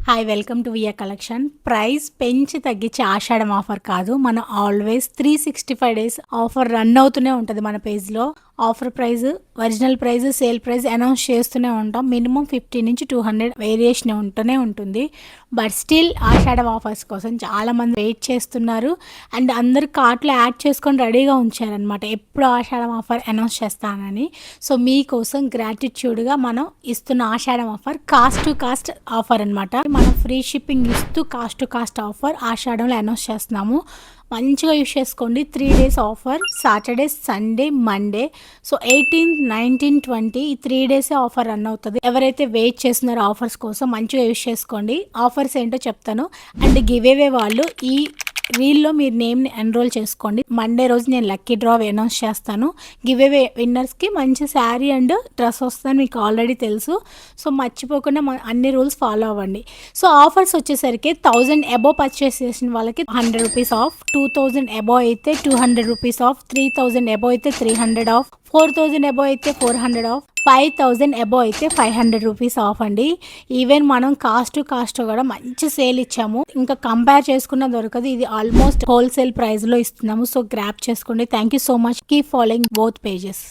Hi welcome to via collection. Price పెంచి తగ్గించే ఆషాఢం offer కాదు, మన ఆల్వేస్ 365 డేస్ ఆఫర్ రన్ అవుతూనే ఉంటుంది మన పేజ్లో. Offer price, original price, sale price announce చేస్తూనే ఉంటాం. మినిమం 50 నుంచి 200 వేరియేషన్ ఉంటూనే ఉంటుంది. బట్ స్టిల్ ఆషాఢం ఆఫర్స్ కోసం చాలామంది వెయిట్ చేస్తున్నారు అండ్ అందరు కార్ట్లో యాడ్ చేసుకొని రెడీగా ఉంచారనమాట, ఎప్పుడు ఆషాఢం ఆఫర్ అనౌన్స్ చేస్తానని. సో మీకోసం గ్రాటిట్యూడ్గా మనం ఇస్తున్న Ashadham offer cost to cost offer అనమాట. మనం ఫ్రీ షిప్పింగ్ ఇస్తూ కాస్ట్ టు కాస్ట్ ఆఫర్ ఆషాఢంలో అనౌన్స్ చేస్తున్నాము. మంచిగా యూస్ చేసుకోండి. 3 days offer, Saturday, Sunday, Monday. So 18, 19, 20 ఈ 3 డేసే ఆఫర్ రన్ అవుతుంది. ఎవరైతే వెయిట్ చేస్తున్నారో ఆఫర్స్ కోసం మంచిగా యూస్ చేసుకోండి. ఆఫర్స్ ఏంటో చెప్తాను. అండ్ గివ్ అవే వాళ్ళు ఈ రీల్లో మీరు నేమ్ని ఎన్రోల్ చేసుకోండి. మండే రోజు నేను లక్కీ డ్రా అనౌన్స్ చేస్తాను. గివ్ అవే విన్నర్స్కి మంచి శారీ అండ్ డ్రెస్ వస్తుందని మీకు ఆల్రెడీ తెలుసు. సో మర్చిపోకుండా అన్ని రూల్స్ ఫాలో అవ్వండి. సో ఆఫర్స్ వచ్చేసరికి 1000 అబోవ్ పర్చేస్ చేసిన వాళ్ళకి 100 రూపీస్ ఆఫ్, 2000 అబోవ్ అయితే 200 రూపీస్ ఆఫ్, 3000 అబోవ్ అయితే 300 ఆఫ్, 4000 అబోవ్ అయితే 400 ఆఫ్, 5000 అబోవ్ అయితే 500 రూపీస్ ఆఫ్ అండి. ఈవెన్ మనం కాస్ట్ టు కాస్ట్ కూడా మంచి సేల్ ఇచ్చాము. ఇంకా కంపేర్ చేసుకున్న దొరకదు. ఇది ఆల్మోస్ట్ హోల్సేల్ ప్రైస్లో ఇస్తున్నాము. సో గ్రాప్ చేసుకోండి. Thank you so much. Keep following both pages.